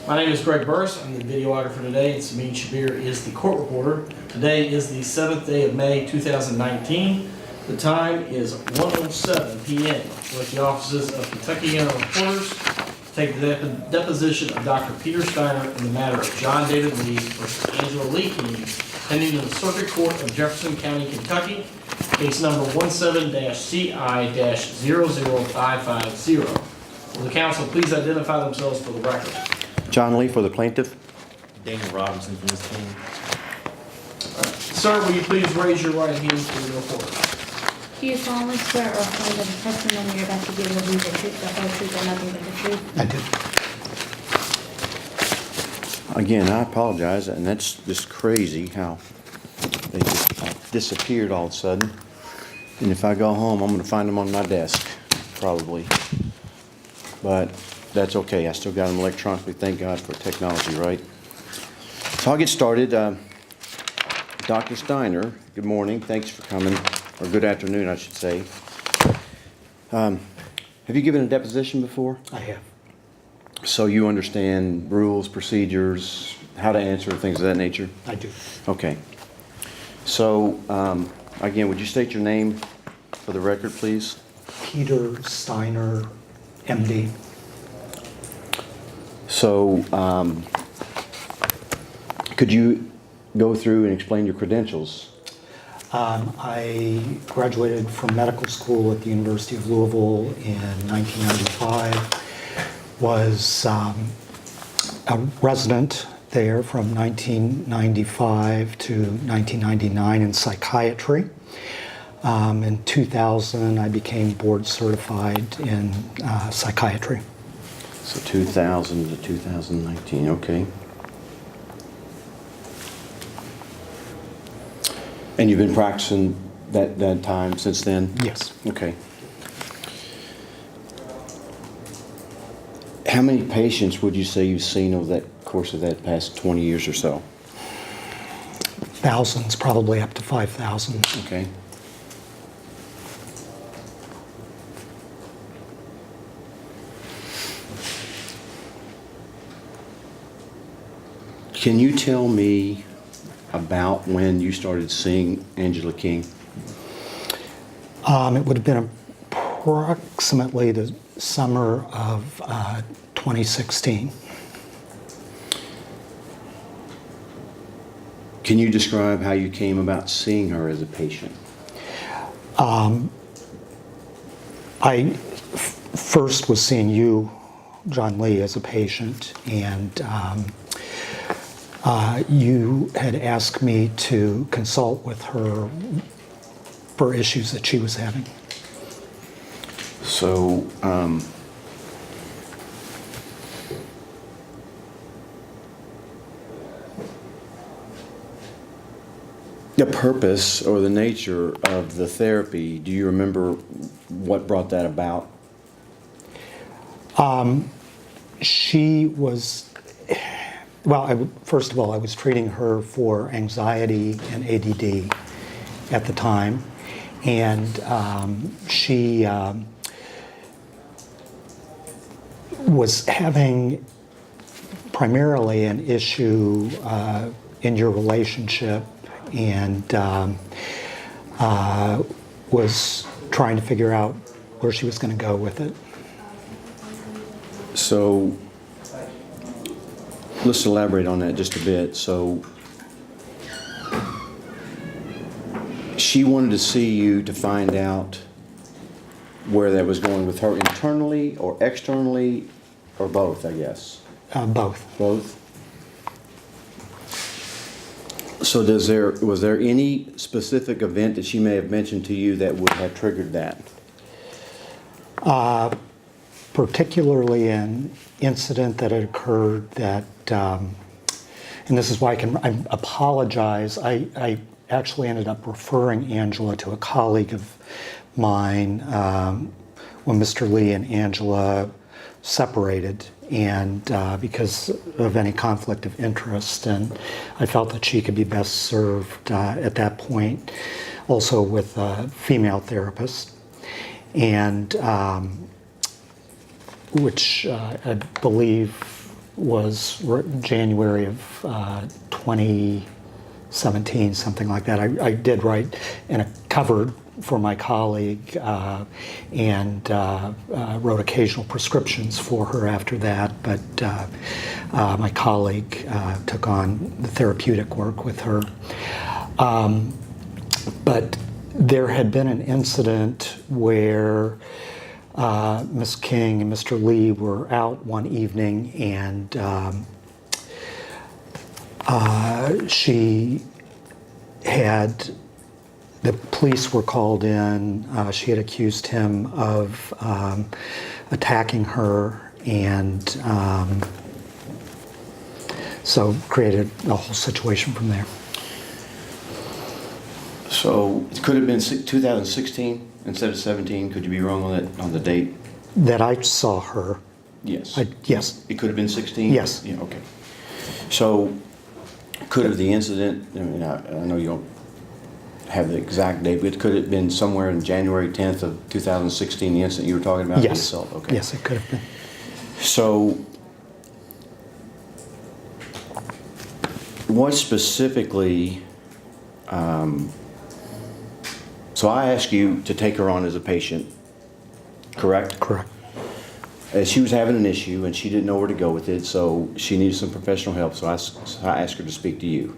My name is Greg Burris. I'm the videographer today, and Samin Shabir is the court reporter. Today is the 7th day of May 2019. The time is 1:07 p.m. We're at the offices of Kentucky Reporters to take the deposition of Dr. Peter Steiner in the matter of John David Lee versus Angela Lee King, pending in the Circuit Court of Jefferson County, Kentucky, case number 17-CI-00550. Will the counsel please identify themselves for the record? John Lee for the plaintiff. Daniel Robinson from this team. Sir, will you please raise your right hand for the reporter? Do you solemnly swear or affirm that the testimony you're about to give will be the truth, the whole truth, and nothing but the truth? I do. Again, I apologize, and that's just crazy how they just disappeared all of a sudden. And if I go home, I'm going to find them on my desk, probably. But that's okay. I still got them electronically. Thank God for technology, right? So I'll get started. Dr. Steiner, good morning. Thanks for coming. Or good afternoon, I should say. Have you given a deposition before? I have. So you understand rules, procedures, how to answer, things of that nature? I do. Okay. So, again, would you state your name for the record, please? Peter Steiner, MD. So, could you go through and explain your credentials? I graduated from medical school at the University of Louisville in 1995. Was a resident there from 1995 to 1999 in psychiatry. In 2000, I became board certified in psychiatry. So 2000 to 2019, okay. And you've been practicing that time since then? Yes. Okay. How many patients would you say you've seen over that course of that past 20 years or so? Thousands, probably up to 5,000. Okay. Can you tell me about when you started seeing Angela King? It would have been approximately the summer of 2016. Can you describe how you came about seeing her as a patient? I first was seeing you, John Lee, as a patient, and you had asked me to consult with her for issues that she was having. So, the purpose or the nature of the therapy, do you remember what brought that about? She was, well, first of all, I was treating her for anxiety and ADD at the time, and she was having primarily an issue in your relationship, and was trying to figure out where she was going to go with it. So, let's elaborate on that just a bit. So, she wanted to see you to find out where that was going with her internally or externally, or both, I guess. Both. Both? So was there any specific event that she may have mentioned to you that would have triggered that? Particularly an incident that had occurred that, and this is why I apologize, I actually ended up referring Angela to a colleague of mine when Mr. Lee and Angela separated, and because of any conflict of interest, and I felt that she could be best served at that point also with a female therapist, and which I believe was January of 2017, something like that. I did write in a cover for my colleague and wrote occasional prescriptions for her after that, but my colleague took on the therapeutic work with her. But there had been an incident where Ms. King and Mr. Lee were out one evening, and the police were called in. She had accused him of attacking her, and so created a whole situation from there. So it could have been 2016 instead of 17. Could you be wrong on that, on the date? That I saw her. Yes. Yes. It could have been 16? Yes. Yeah, okay. So could have the incident, I mean, I know you don't have the exact date, but could it have been somewhere in January 10th of 2016, the incident you were talking about? Yes. The assault? Okay. Yes, it could have been. So what specifically, so I asked you to take her on as a patient, correct? Correct. She was having an issue and she didn't know where to go with it, so she needed some professional help, so I asked her to speak to you.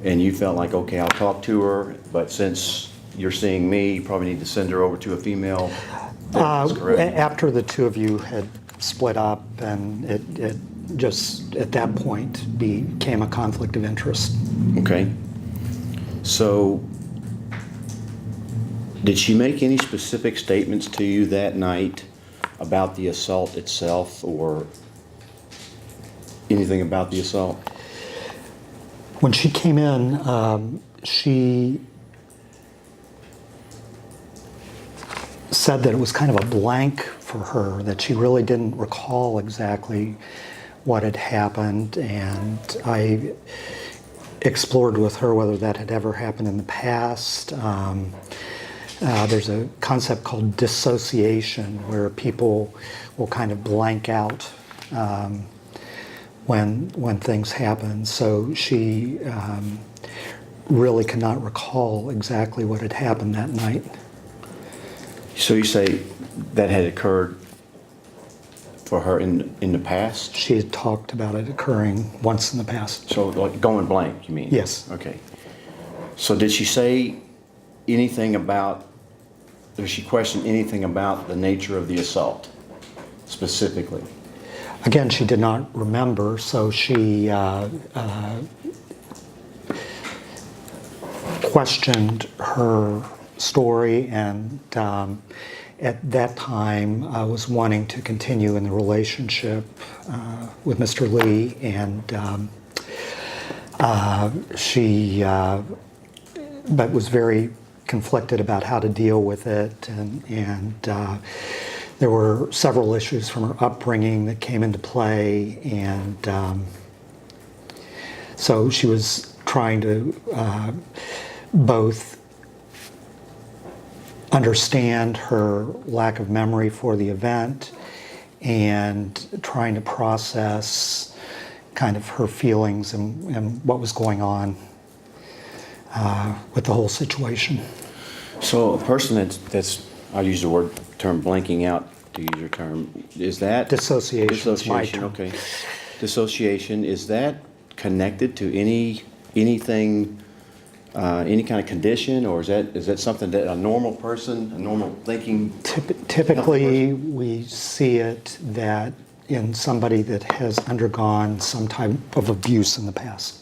And you felt like, okay, I'll talk to her, but since you're seeing me, you probably need to send her over to a female. That's correct. After the two of you had split up, and it just at that point became a conflict of interest. Okay. So did she make any specific statements to you that night about the assault itself, or anything about the assault? When she came in, she said that it was kind of a blank for her, that she really didn't recall exactly what had happened, and I explored with her whether that had ever happened in the past. There's a concept called dissociation, where people will kind of blank out when things happen. So she really could not recall exactly what had happened that night. So you say that had occurred for her in the past? She had talked about it occurring once in the past. So like going blank, you mean? Yes. Okay. So did she say anything about, did she question anything about the nature of the assault specifically? Again, she did not remember, so she questioned her story, and at that time I was wanting to continue in the relationship with Mr. Lee, and she but was very conflicted about how to deal with it, and there were several issues from her upbringing that came into play, and so she was trying to both understand her lack of memory for the event and trying to process kind of her feelings and what was going on with the whole situation. So a person that's I'll use the term blanking out, to use your term, is that? Dissociation is my Dissociation, term. okay. Dissociation, is that connected to anything, any kind of condition, or is that something that a normal person, a normal thinking? Typically, we see it that in somebody that has undergone some type of abuse in the past.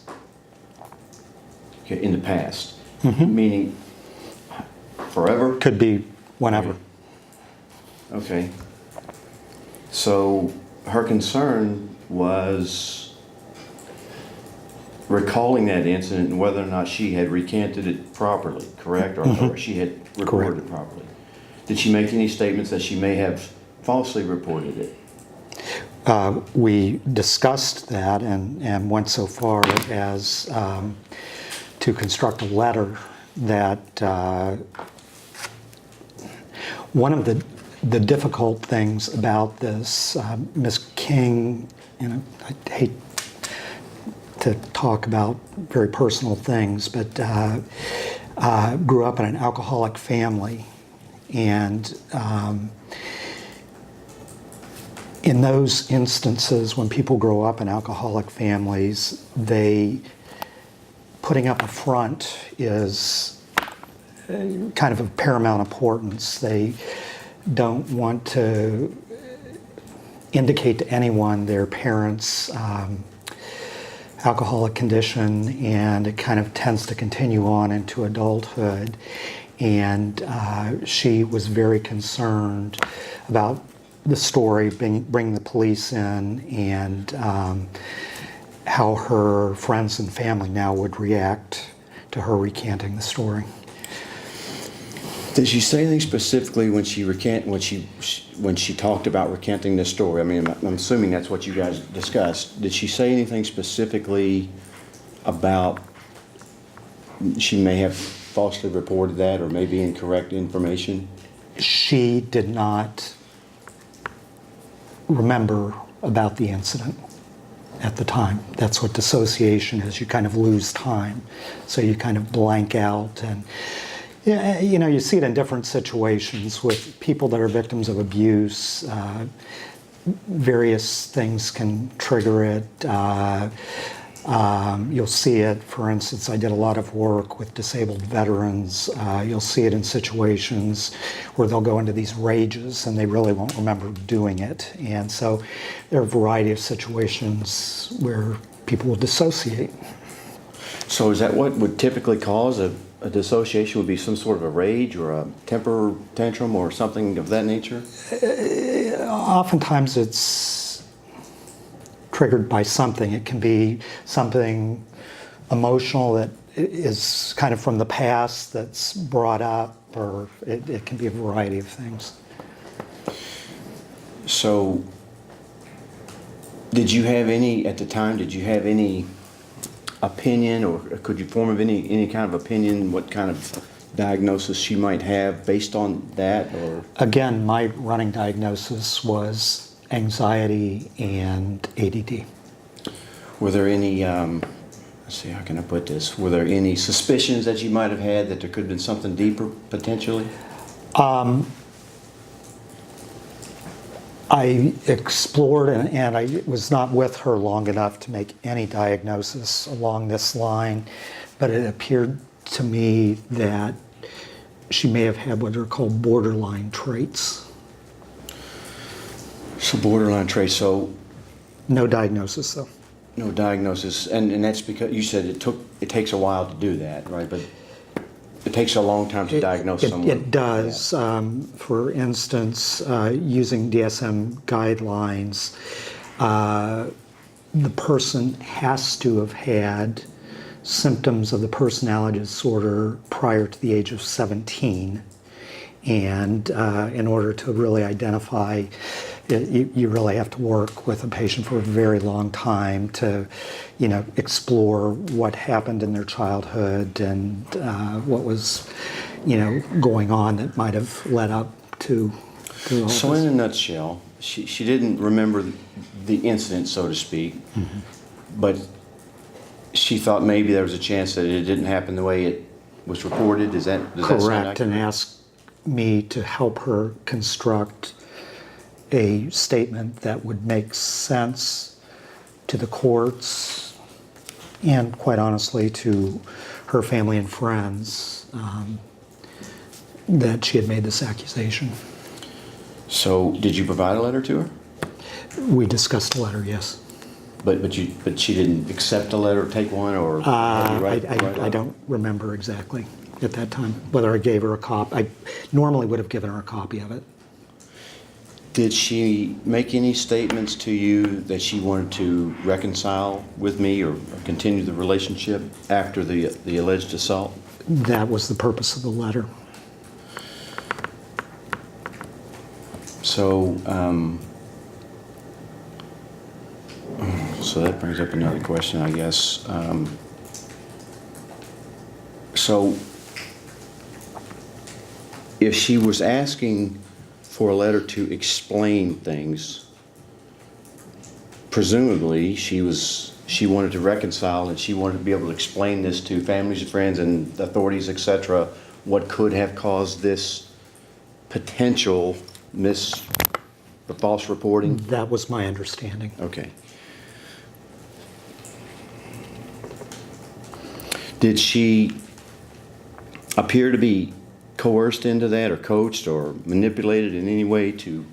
Okay, in the past? Meaning forever? Could be whenever. Okay. So her concern was recalling that incident and whether or not she had recanted it properly, correct? Or she had reported it properly. Did she make any statements that she may have falsely reported it? We discussed that and went so far as to construct a letter that one of the difficult things about this, Ms. King I hate to talk about very personal things, but grew up in an alcoholic family. And in those instances, when people grow up in alcoholic families, putting up a front is kind of of paramount importance. They don't want to indicate to anyone their parents' alcoholic condition, and it kind of tends to continue on into adulthood. And she was very concerned about the story, bringing the police in, and how her friends and family now would react to her recanting the story. Did she say anything specifically when she talked about recanting this story? I mean, I'm assuming that's what you guys discussed. Did she say anything specifically about she may have falsely reported that or maybe incorrect information? She did not remember about the incident at the time. That's what dissociation is. You kind of lose time. So you kind of blank out. And yeah, you know, you see it in different situations with people that are victims of abuse. Various things can trigger it. You'll see it, for instance, I did a lot of work with disabled veterans. You'll see it in situations where they'll go into these rages and they really won't remember doing it. And so there are a variety of situations where people will dissociate. So is that what would typically cause a dissociation? Would be some sort of a rage or a temper tantrum or something of that nature? Oftentimes it's triggered by something. It can be something emotional that is kind of from the past that's brought up, or it can be a variety of things. So did you have any, at the time, did you have any opinion, or could you form of any kind of opinion what kind of diagnosis she might have based on that? Or Again, my running diagnosis was anxiety and ADD. were there any, let's see, how can I put this? Were there any suspicions that you might have had that there could have been something deeper potentially? I explored, and I was not with her long enough to make any diagnosis along this line, but it appeared to me that she may have had what are called borderline traits. So borderline traits, so No diagnosis, though. no diagnosis, and that's because you said it takes a while to do that, right? But it takes a long time to diagnose someone. It does. For instance, using DSM guidelines, the person has to have had symptoms of the personality disorder prior to the age of 17. And in order to really identify, you really have to work with a patient for a very long time to, explore what happened in their childhood and what was, going on that might have led up to all So this. in a nutshell, she didn't remember the incident, so to speak, but she thought maybe there was a chance that it didn't happen the way it was reported. Does that sound Correct, accurate? and asked me to help her construct a statement that would make sense to the courts and, quite honestly, to her family and friends that she had made this accusation. So did you provide a letter to her? We discussed a letter, yes. But she didn't accept a letter, take one, or write I don't remember exactly at that time whether I gave her a copy. I normally would have given her a copy of it. Did she make any statements to you that she wanted to reconcile with me or continue the relationship after the alleged assault? That was the purpose of the letter. So, so that brings up another question, I guess. So, if she was asking for a letter to explain things, presumably she wanted to reconcile and she wanted to be able to explain this to families and friends and authorities, etc., what could have caused this potential the false reporting? That was my understanding. Okay. Did she appear to be coerced into that or coached or manipulated in any way to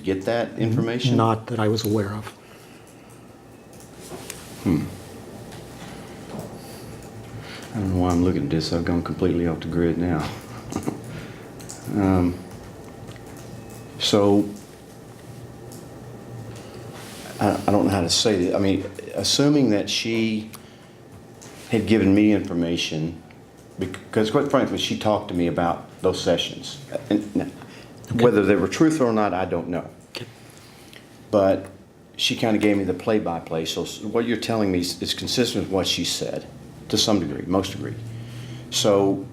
get that information? Not that I was aware of. I don't know why I'm looking at this. I've gone completely off the grid now. So, I don't know how to say this. I mean, assuming that she had given me information, because quite frankly, she talked to me about those sessions. And whether they were truthful or not, I don't know. Okay. But she kind of gave me the play-by-play. So what you're telling me is consistent with what she said, to some degree, most degree. So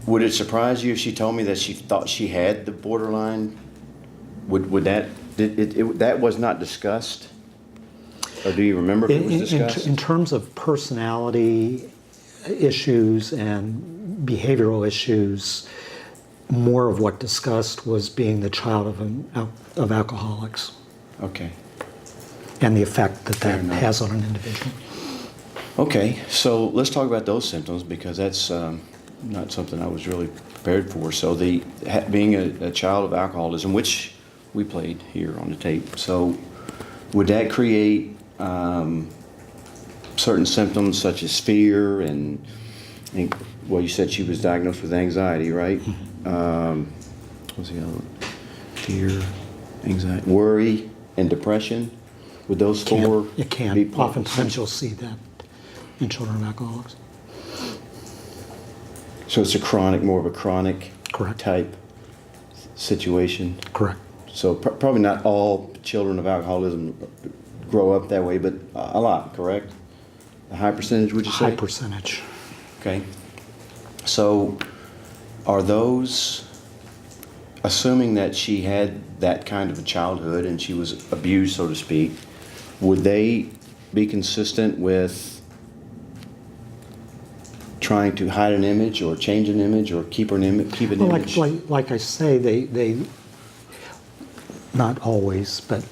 would it surprise you if she told me that she thought she had the borderline? Would that was not discussed? Or do you remember if it was discussed? In terms of personality issues and behavioral issues, more of what discussed was being the child of alcoholics. Okay. And the effect that Fair enough. has on an individual. Okay, so let's talk about those symptoms because that's not something I was really prepared for. So being a child of alcoholism, which we played here on the tape, so would that create certain symptoms such as fear and well, you said she was diagnosed with anxiety, right? What's the other one? Fear, anxiety, worry, and depression. Would those four? It can. Be part of the Oftentimes you'll see that in children of alcoholics. So it's more of a chronic Correct. type situation. Correct. So probably not all children of alcoholism grow up that way, but a lot, correct? A high percentage, would you say? High percentage. Okay. So are those, assuming that she had that kind of a childhood and she was abused, so to speak, would they be consistent with trying to hide an image or change an image or keep an Well, image? like I say, they not always, but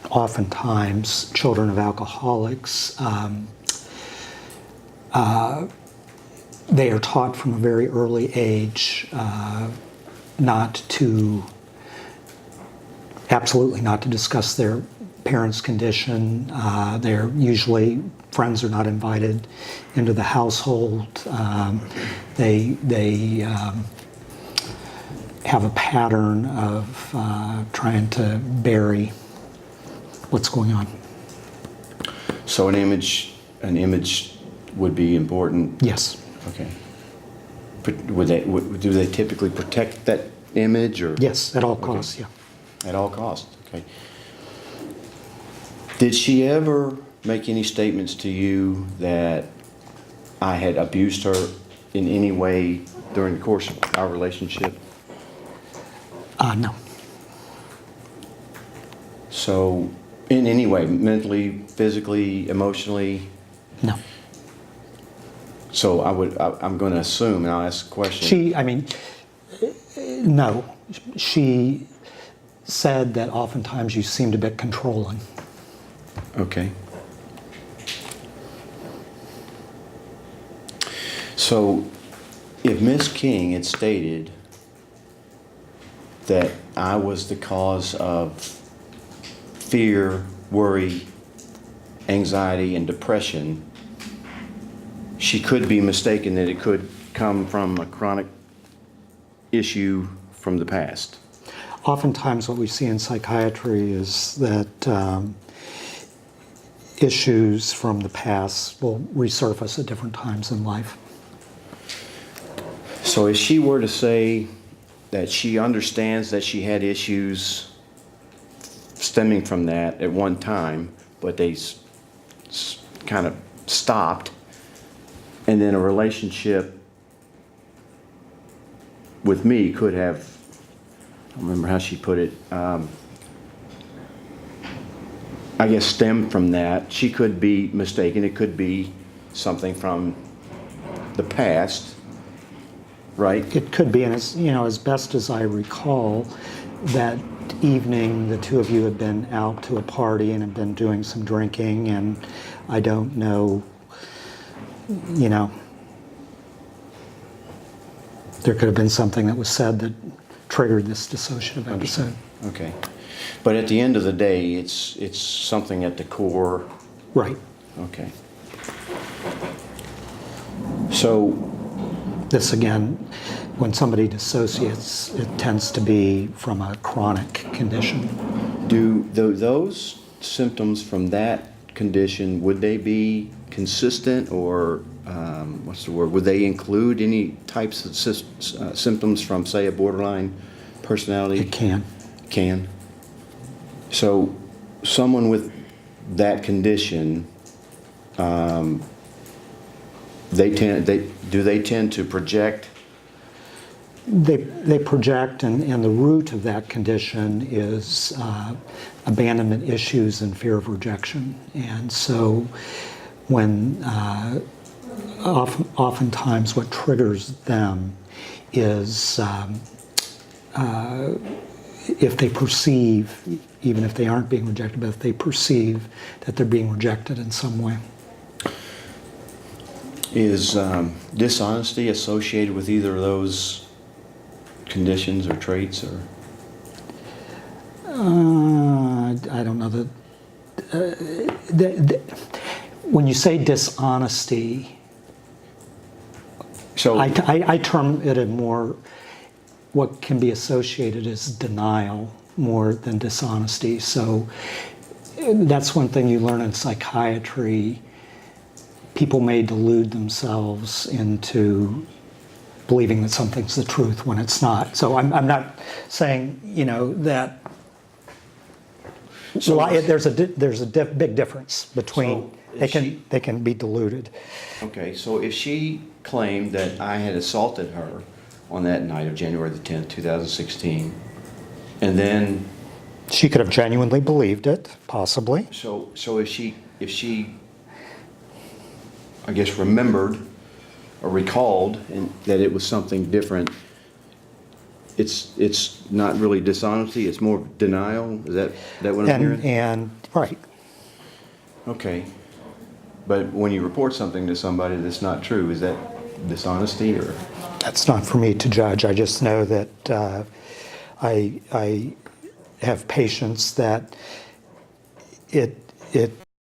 oftentimes children of alcoholics, they are taught from a very early age absolutely not to discuss their parents' condition. They're usually, friends are not invited into the household. They have a pattern of trying to bury what's going on. So an image would be important. Yes. Okay. But do they typically protect that image or? Yes, at all costs, yeah. At all costs, okay. Did she ever make any statements to you that I had abused her in any way during the course of our relationship? No. So, in any way, mentally, physically, emotionally? No. So I'm going to assume, and I'll ask a question. No. She said that oftentimes you seemed a bit controlling. Okay. So, if Miss King had stated that I was the cause of fear, worry, anxiety, and depression, she could be mistaken that it could come from a chronic issue from the past. Oftentimes what we see in psychiatry is that issues from the past will resurface at different times in life. So if she were to say that she understands that she had issues stemming from that at one time, but they kind of stopped, and then a relationship with me could have, I don't remember how she put it, I guess, stem from that. She could be mistaken. It could be something from the past, right? It could be, and as, you know, as best as I recall, that evening the two of you had been out to a party and had been doing some drinking, and I don't know, you know, there could have been something that was said that triggered this dissociative episode. Okay. But at the end of the day, it's something at the core. Right. Okay. So, This again, when somebody dissociates, it tends to be from a chronic condition. do those symptoms from that condition, would they be consistent, or what's the word? Would they include any types of symptoms from, say, a borderline personality? It can. Can. So, someone with that condition, do they tend to project? They project, and the root of that condition is abandonment issues and fear of rejection. And so when oftentimes what triggers them is if they perceive, even if they aren't being rejected, but if they perceive that they're being rejected in some way. Is dishonesty associated with either of those conditions or traits, or? I don't know that. When you say dishonesty, So I term it a more, what can be associated as denial more than dishonesty. So that's one thing you learn in psychiatry. People may delude themselves into believing that something's the truth when it's not. So I'm not saying, you know, that there's a big difference between, So they can be deluded. okay, so if she claimed that I had assaulted her on that night of January the 10th, 2016, and then She could have genuinely believed it, possibly. so if she I guess remembered or recalled that it was something different, it's not really dishonesty, it's more denial. Is that what I'm hearing? And right. Okay. But when you report something to somebody that's not true, is that dishonesty, or? That's not for me to judge. I just know that I have patients that it